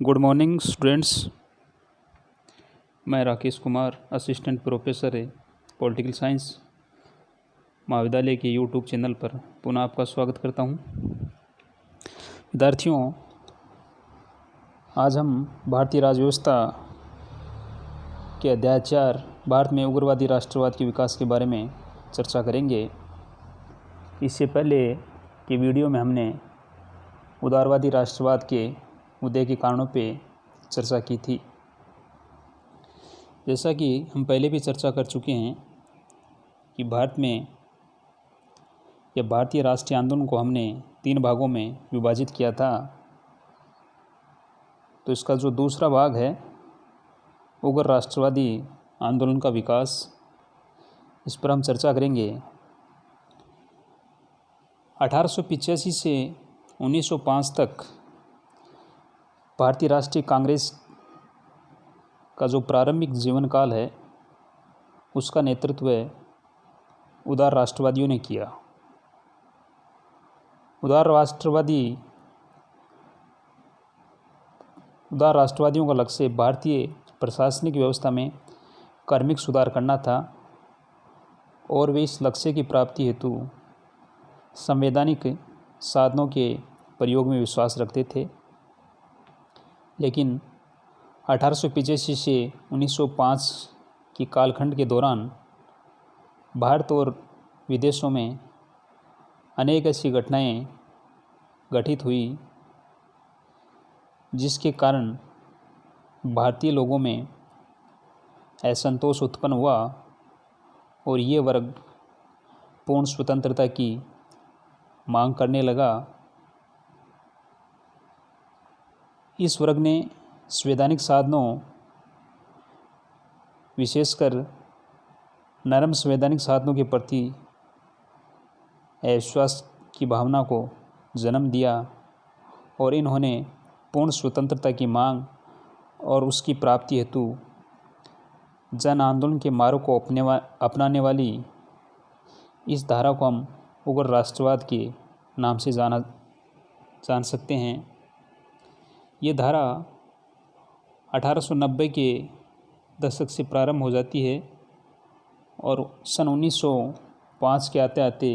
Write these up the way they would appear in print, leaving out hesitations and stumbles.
Good morning students. मैं Rakesh Kumar assistant professor है political science महाविद्यालय के यूट्यूब चैनल पर पुनः आपका स्वागत करता हूं। विद्यार्थियों, आज हम भारतीय राज्य व्यवस्था के अध्याय 4 भारत में उग्रवादी राष्ट्रवाद के विकास के बारे में चर्चा करेंगे। इससे पहले की वीडियो में हमने उदारवादी राष्ट्रवाद के उदय के कारणों पे चर्चा की थी। जैसा कि हम पहले भी चर्चा कर चुके हैं कि भारत में या भारतीय राष्ट्रीय आंदोलन को हमने 3 भागों में विभाजित किया था। तो इसका जो दूसरा भाग है उग्र राष्ट्रवादी आंदोलन का विकास, इस पर हम चर्चा करेंगे। 1885 से 1905 तक भारतीय राष्ट्रीय कांग्रेस का जो प्रारंभिक जीवन काल है उसका नेतृत्व उदार राष्ट्रवादियों ने किया। उदार राष्ट्रवादियों का लक्ष्य भारतीय प्रशासनिक व्यवस्था में कार्मिक सुधार करना था और वे इस लक्ष्य की प्राप्ति हेतु संवैधानिक साधनों के प्रयोग में विश्वास रखते थे। लेकिन 1885 से 1905 की कालखंड के दौरान भारत और विदेशों में अनेक ऐसी घटनाएं घटित हुई जिसके कारण भारतीय लोगों में असंतोष उत्पन्न हुआ और ये वर्ग पूर्ण स्वतंत्रता की मांग करने लगा। इस वर्ग ने संवैधानिक साधनों, विशेषकर नरम संवैधानिक साधनों के प्रति अविश्वास की भावना को जन्म दिया और इन्होंने पूर्ण स्वतंत्रता की मांग और उसकी प्राप्ति हेतु जन आंदोलन के मार्ग को अपनाने वाली इस धारा को हम उग्र राष्ट्रवाद के नाम से जान सकते हैं। ये धारा 1890 के दशक से प्रारंभ हो जाती है और सन 1905 के आते आते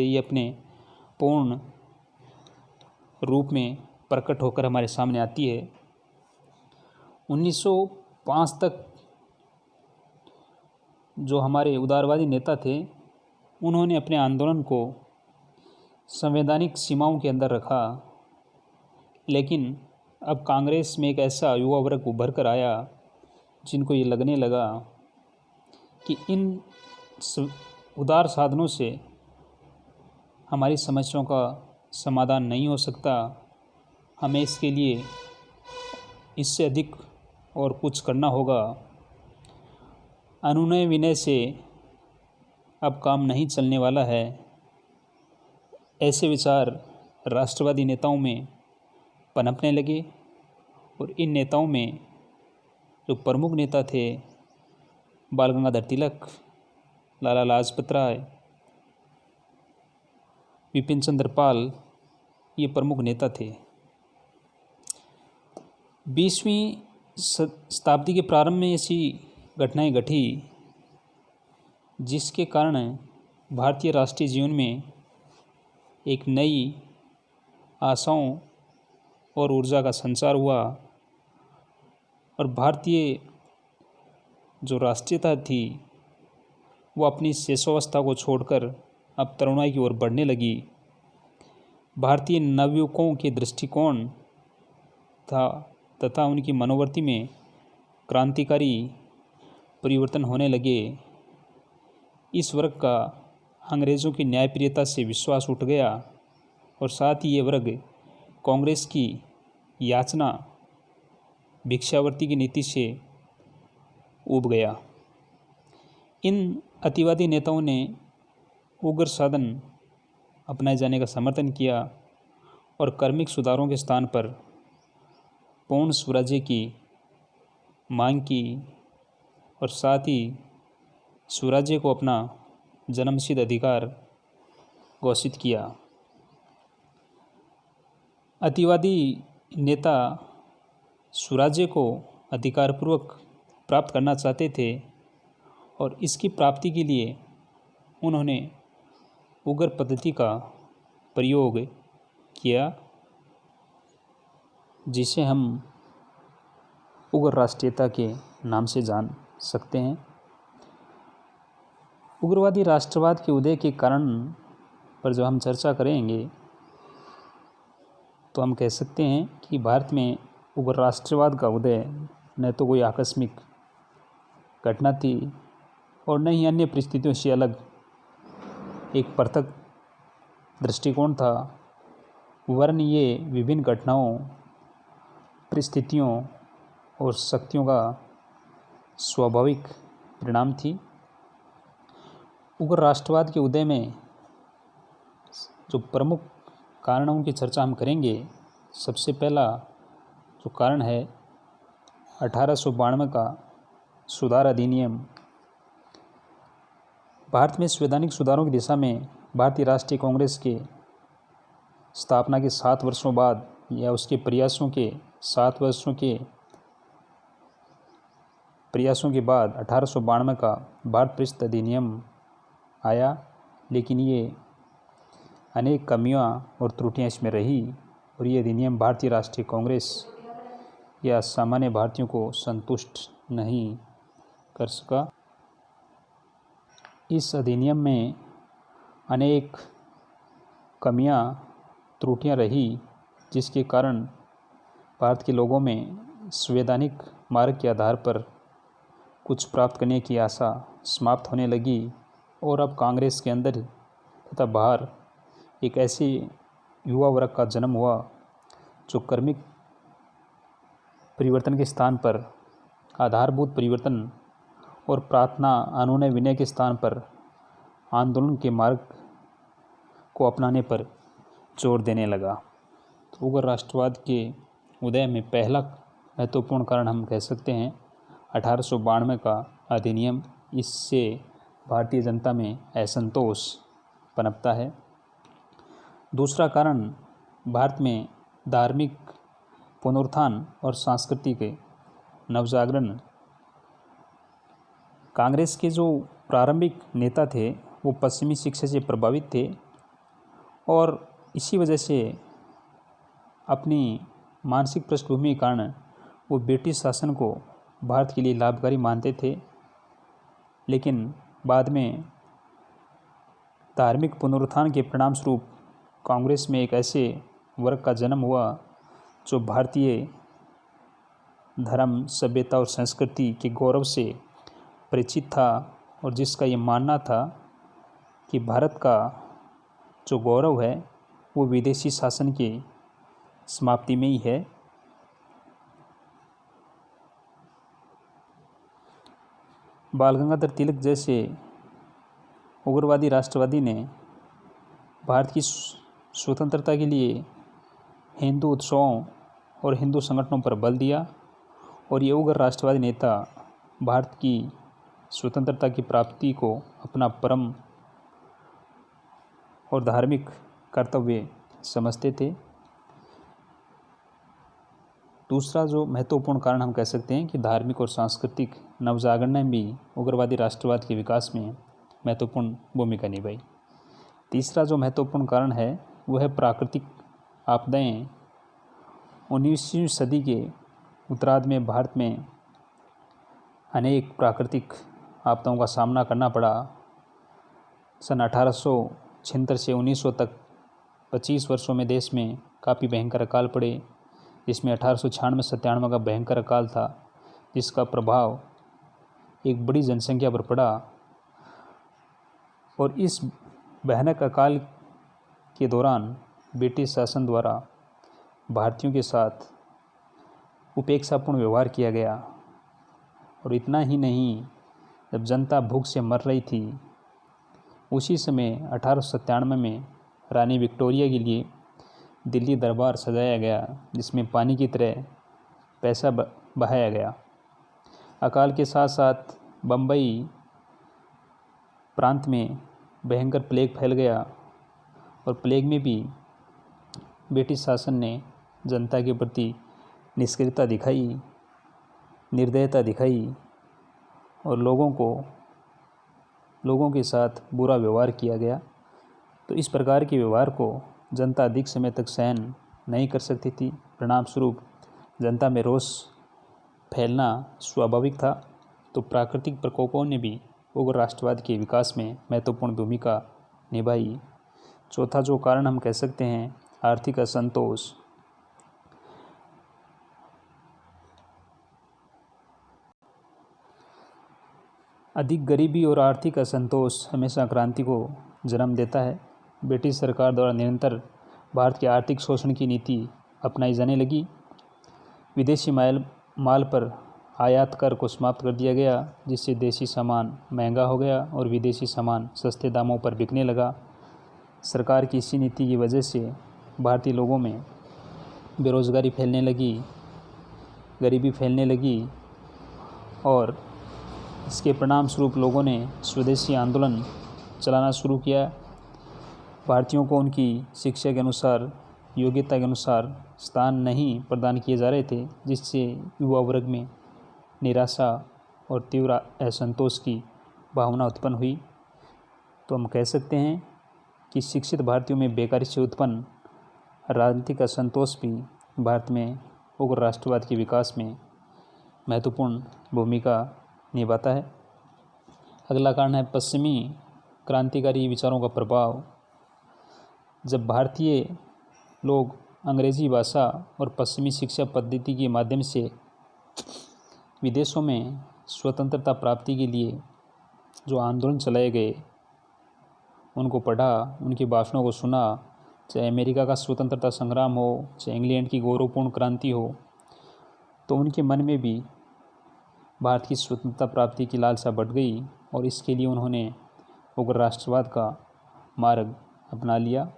ये अपने पूर्ण रूप में प्रकट होकर हमारे सामने आती है। 1905 तक जो हमारे उदारवादी नेता थे उन्होंने अपने आंदोलन को संवैधानिक सीमाओं के अंदर रखा, लेकिन अब कांग्रेस में एक ऐसा युवा वर्ग उभर कर आया जिनको ये लगने लगा कि इन उदार साधनों से हमारी समस्याओं का समाधान नहीं हो सकता, हमें इसके लिए इससे अधिक और कुछ करना होगा। अनुनय विनय से अब काम नहीं चलने वाला है। ऐसे विचार राष्ट्रवादी नेताओं में पनपने लगे और इन नेताओं में जो प्रमुख नेता थे बाल गंगाधर तिलक, लाला लाजपत राय, विपिन चंद्र पाल, ये प्रमुख नेता थे। 20वीं शताब्दी के प्रारंभ में ऐसी घटनाएं घटी जिसके कारण भारतीय राष्ट्रीय जीवन में एक नई आशाओं और ऊर्जा का संचार हुआ और भारतीय जो राष्ट्रीयता थी वो अपनी शेषावस्था को छोड़कर अब तरुणाई की ओर बढ़ने लगी। भारतीय नवयुवकों के दृष्टिकोण था तथा उनकी मनोवृत्ति में क्रांतिकारी परिवर्तन होने लगे। इस वर्ग का अंग्रेज़ों की न्यायप्रियता से विश्वास उठ गया और साथ ही ये वर्ग कांग्रेस की याचना भिक्षावृत्ति की नीति से ऊब गया। इन अतिवादी नेताओं ने उग्र साधन अपनाए जाने का समर्थन किया और कार्मिक सुधारों के स्थान पर पूर्ण स्वराज्य की मांग की और साथ ही स्वराज्य को अपना जन्मसिद्ध अधिकार घोषित किया। अतिवादी नेता स्वराज्य को अधिकारपूर्वक प्राप्त करना चाहते थे और इसकी प्राप्ति के लिए उन्होंने उग्र पद्धति का प्रयोग किया, जिसे हम उग्र राष्ट्रीयता के नाम से जान सकते हैं। उग्रवादी राष्ट्रवाद के उदय के कारण पर जब हम चर्चा करेंगे तो हम कह सकते हैं कि भारत में उग्र राष्ट्रवाद का उदय न तो कोई आकस्मिक घटना थी और न ही अन्य परिस्थितियों से अलग एक पृथक दृष्टिकोण था, वरन ये विभिन्न घटनाओं, परिस्थितियों और शक्तियों का स्वाभाविक परिणाम थी। उग्र राष्ट्रवाद के उदय में जो प्रमुख कारणों की चर्चा हम करेंगे, सबसे पहला जो कारण है 1892 का सुधार अधिनियम। भारत में संवैधानिक सुधारों की दिशा में भारतीय राष्ट्रीय कांग्रेस के स्थापना के 7 वर्षों बाद या उसके प्रयासों के 7 वर्षों के प्रयासों के बाद 1892 का भारत परिषद अधिनियम आया, लेकिन ये अनेक कमियां और त्रुटियां इसमें रही और ये अधिनियम भारतीय राष्ट्रीय कांग्रेस या सामान्य भारतीयों को संतुष्ट नहीं कर सका। इस अधिनियम में अनेक कमियां, त्रुटियां रही, जिसके कारण भारत के लोगों में संवैधानिक मार्ग के आधार पर कुछ प्राप्त करने की आशा समाप्त होने लगी और अब कांग्रेस के अंदर तथा बाहर एक ऐसे युवा वर्ग का जन्म हुआ जो कर्मिक परिवर्तन के स्थान पर आधारभूत परिवर्तन और प्रार्थना, अनुनय, विनय के स्थान पर आंदोलन के मार्ग को अपनाने पर जोर देने लगा। तो उग्र राष्ट्रवाद के उदय में पहला महत्वपूर्ण कारण हम कह सकते हैं 1892 का अधिनियम। इससे भारतीय जनता में असंतोष पनपता है। दूसरा कारण भारत में धार्मिक पुनरुत्थान और सांस्कृतिक नवजागरण। कांग्रेस के जो प्रारंभिक नेता थे वो पश्चिमी शिक्षा से प्रभावित थे और इसी वजह से अपनी मानसिक पृष्ठभूमि के कारण वो ब्रिटिश शासन को भारत के लिए लाभकारी मानते थे, लेकिन बाद में धार्मिक पुनरुत्थान के परिणाम स्वरूप कांग्रेस में एक ऐसे वर्ग का जन्म हुआ जो भारतीय धर्म, सभ्यता और संस्कृति के गौरव से परिचित था और जिसका ये मानना था कि भारत का जो गौरव है वो विदेशी शासन की समाप्ति में ही है। बाल गंगाधर तिलक जैसे उग्रवादी राष्ट्रवादी ने भारत की स्वतंत्रता के लिए हिंदू उत्सवों और हिंदू संगठनों पर बल दिया और ये उग्र राष्ट्रवादी नेता भारत की स्वतंत्रता की प्राप्ति को अपना परम और धार्मिक कर्तव्य समझते थे। दूसरा जो महत्वपूर्ण कारण हम कह सकते हैं कि धार्मिक और सांस्कृतिक नवजागरण ने भी उग्रवादी राष्ट्रवाद के विकास में महत्वपूर्ण भूमिका निभाई। तीसरा जो महत्वपूर्ण कारण है वो है प्राकृतिक आपदाएं। 19वीं सदी के उत्तरार्ध में भारत में अनेक प्राकृतिक आपदाओं का सामना करना पड़ा। सन 1876 से 1900 तक 25 वर्षों में देश में काफ़ी भयंकर अकाल पड़े, जिसमें 1896-97 का भयंकर अकाल था, जिसका प्रभाव एक बड़ी जनसंख्या पर पड़ा और इस भयानक अकाल के दौरान ब्रिटिश शासन द्वारा भारतीयों के साथ उपेक्षापूर्ण व्यवहार किया गया। और इतना ही नहीं, जब जनता भूख से मर रही थी उसी समय 1897 में रानी विक्टोरिया के लिए दिल्ली दरबार सजाया गया, जिसमें पानी की तरह पैसा बहाया गया। अकाल के साथ साथ बम्बई प्रांत में भयंकर प्लेग फैल गया और प्लेग में भी ब्रिटिश शासन ने जनता के प्रति निष्क्रियता दिखाई, निर्दयता दिखाई और लोगों के साथ बुरा व्यवहार किया गया। तो इस प्रकार के व्यवहार को जनता अधिक समय तक सहन नहीं कर सकती थी। परिणाम स्वरूप जनता में रोष फैलना स्वाभाविक था। तो प्राकृतिक प्रकोपों ने भी उग्र राष्ट्रवाद के विकास में महत्वपूर्ण भूमिका निभाई। चौथा जो कारण हम कह सकते हैं, आर्थिक असंतोष। अधिक गरीबी और आर्थिक असंतोष हमेशा क्रांति को जन्म देता है। ब्रिटिश सरकार द्वारा निरंतर भारत के आर्थिक शोषण की नीति अपनाई जाने लगी। विदेशी माल पर आयात कर को समाप्त कर दिया गया, जिससे देशी सामान महंगा हो गया और विदेशी सामान सस्ते दामों पर बिकने लगा। सरकार की इसी नीति की वजह से भारतीय लोगों में बेरोजगारी फैलने लगी, गरीबी फैलने लगी और इसके परिणाम स्वरूप लोगों ने स्वदेशी आंदोलन चलाना शुरू किया। भारतीयों को उनकी शिक्षा के अनुसार, योग्यता के अनुसार स्थान नहीं प्रदान किए जा रहे थे, जिससे युवा वर्ग में निराशा और तीव्र असंतोष की भावना उत्पन्न हुई। तो हम कह सकते हैं कि शिक्षित भारतीयों में बेकारी से उत्पन्न राजनीतिक असंतोष भी भारत में उग्र राष्ट्रवाद के विकास में महत्वपूर्ण भूमिका निभाता है। अगला कारण है पश्चिमी क्रांतिकारी विचारों का प्रभाव। जब भारतीय लोग अंग्रेजी भाषा और पश्चिमी शिक्षा पद्धति के माध्यम से विदेशों में स्वतंत्रता प्राप्ति के लिए जो आंदोलन चलाए गए, उनको पढ़ा, उनके भाषणों को सुना, चाहे अमेरिका का स्वतंत्रता संग्राम हो, चाहे इंग्लैंड की गौरवपूर्ण क्रांति हो, तो उनके मन में भी भारत की स्वतंत्रता प्राप्ति की लालसा बढ़ गई और इसके लिए उन्होंने उग्र राष्ट्रवाद का मार्ग अपना लिया।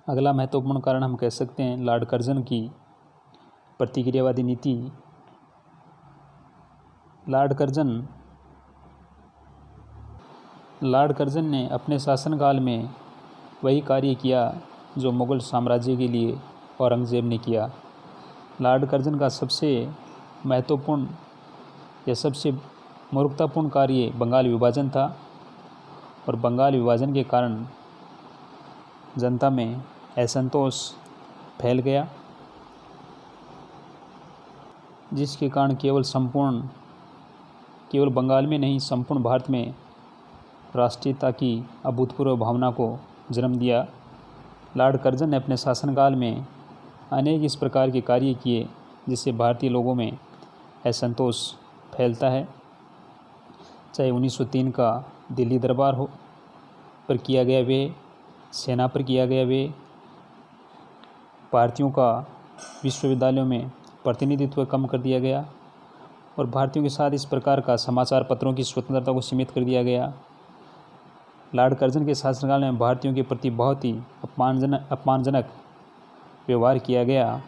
अगला महत्वपूर्ण कारण हम कह सकते हैं लॉर्ड कर्जन की प्रतिक्रियावादी नीति। लॉर्ड कर्जन ने अपने शासनकाल में वही कार्य किया जो मुग़ल साम्राज्य के लिए औरंगज़ेब ने किया। लॉर्ड कर्जन का सबसे महत्वपूर्ण या सबसे मूर्खतापूर्ण कार्य बंगाल विभाजन था और बंगाल विभाजन के कारण जनता में असंतोष फैल गया, जिसके कारण केवल बंगाल में नहीं संपूर्ण भारत में राष्ट्रीयता की अभूतपूर्व भावना को जन्म दिया। लॉर्ड कर्जन ने अपने शासनकाल में अनेक इस प्रकार के कार्य किए जिससे भारतीय लोगों में असंतोष फैलता है। चाहे 1903 का दिल्ली दरबार पर किया गया वे, सेना पर किया गया वे, भारतीयों का विश्वविद्यालयों में प्रतिनिधित्व कम कर दिया गया और भारतीयों के साथ इस प्रकार का समाचार पत्रों की स्वतंत्रता को सीमित कर दिया गया। लॉर्ड कर्जन के शासनकाल में भारतीयों के प्रति बहुत ही अपमानजनक व्यवहार किया गया,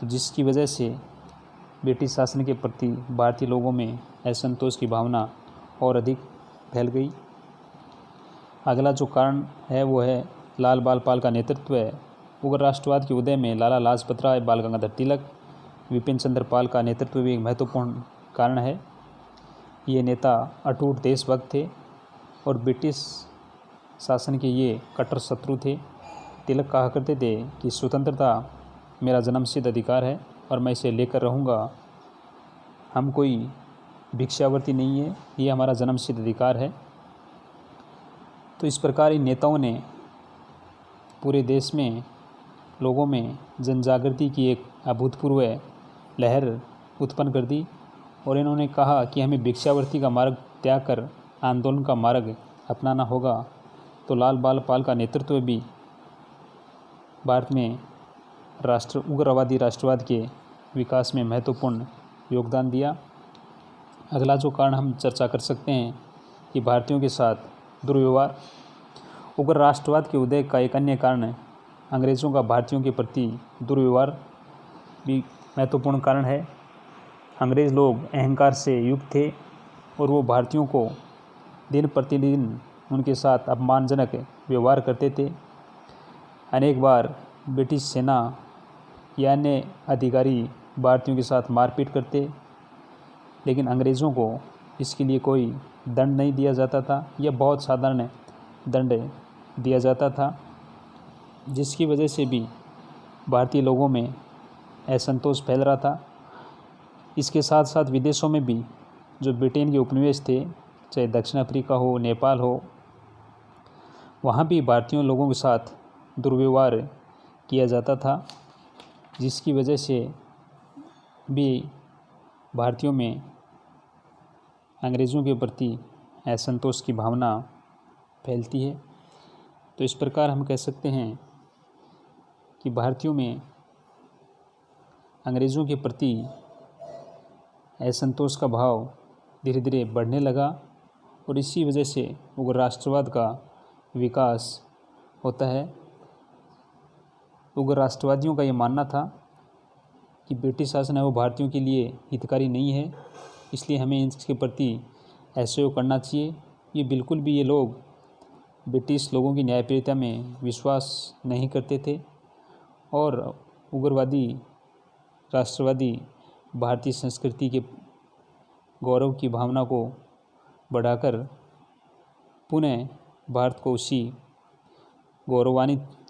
तो जिसकी वजह से ब्रिटिश शासन के प्रति भारतीय लोगों में असंतोष की भावना और अधिक फैल गई। अगला जो कारण है वो है लाल बाल पाल का नेतृत्व है। उग्र राष्ट्रवाद के उदय में लाला लाजपत राय, बाल गंगाधर तिलक, विपिन चंद्र पाल का नेतृत्व भी एक महत्वपूर्ण कारण है। ये नेता अटूट देशभक्त थे और ब्रिटिश शासन के ये कट्टर शत्रु थे। तिलक कहा करते थे कि स्वतंत्रता मेरा जन्मसिद्ध अधिकार है और मैं इसे लेकर रहूँगा। हम कोई भिक्षावर्ती नहीं है, ये हमारा जन्मसिद्ध अधिकार है। तो इस प्रकार इन नेताओं ने पूरे देश में लोगों में जनजागृति की एक अभूतपूर्व लहर उत्पन्न कर दी और इन्होंने कहा कि हमें भिक्षावर्ती का मार्ग त्याग कर आंदोलन का मार्ग अपनाना होगा। तो लाल बाल पाल का नेतृत्व भी भारत में उग्रवादी राष्ट्रवाद के विकास में महत्वपूर्ण योगदान दिया। अगला जो कारण हम चर्चा कर सकते हैं कि भारतीयों के साथ दुर्व्यवहार। उग्र राष्ट्रवाद के उदय का एक अन्य कारण अंग्रेज़ों का भारतीयों के प्रति दुर्व्यवहार भी महत्वपूर्ण कारण है। अंग्रेज़ लोग अहंकार से युक्त थे और वो भारतीयों को दिन प्रतिदिन उनके साथ अपमानजनक व्यवहार करते थे। अनेक बार ब्रिटिश सेना या अन्य अधिकारी भारतीयों के साथ मारपीट करते, लेकिन अंग्रेज़ों को इसके लिए कोई दंड नहीं दिया जाता था या बहुत साधारण दंड दिया जाता था, जिसकी वजह से भी भारतीय लोगों में असंतोष फैल रहा था। इसके साथ साथ विदेशों में भी जो ब्रिटेन के उपनिवेश थे, चाहे दक्षिण अफ्रीका हो, नेपाल हो, वहाँ भी भारतीयों लोगों के साथ दुर्व्यवहार किया जाता था, जिसकी वजह से भी भारतीयों में अंग्रेज़ों के प्रति असंतोष की भावना फैलती है। तो इस प्रकार हम कह सकते हैं कि भारतीयों में अंग्रेज़ों के प्रति असंतोष का भाव धीरे धीरे बढ़ने लगा और इसी वजह से उग्र राष्ट्रवाद का विकास होता है। उग्र राष्ट्रवादियों का ये मानना था कि ब्रिटिश शासन है वो भारतीयों के लिए हितकारी नहीं है, इसलिए हमें इसके प्रति असहयोग करना चाहिए। ये बिल्कुल भी ये लोग ब्रिटिश लोगों की न्यायप्रियता में विश्वास नहीं करते थे और उग्रवादी राष्ट्रवादी भारतीय संस्कृति के गौरव की भावना को बढ़ाकर पुनः भारत को उसी गौरवान्वित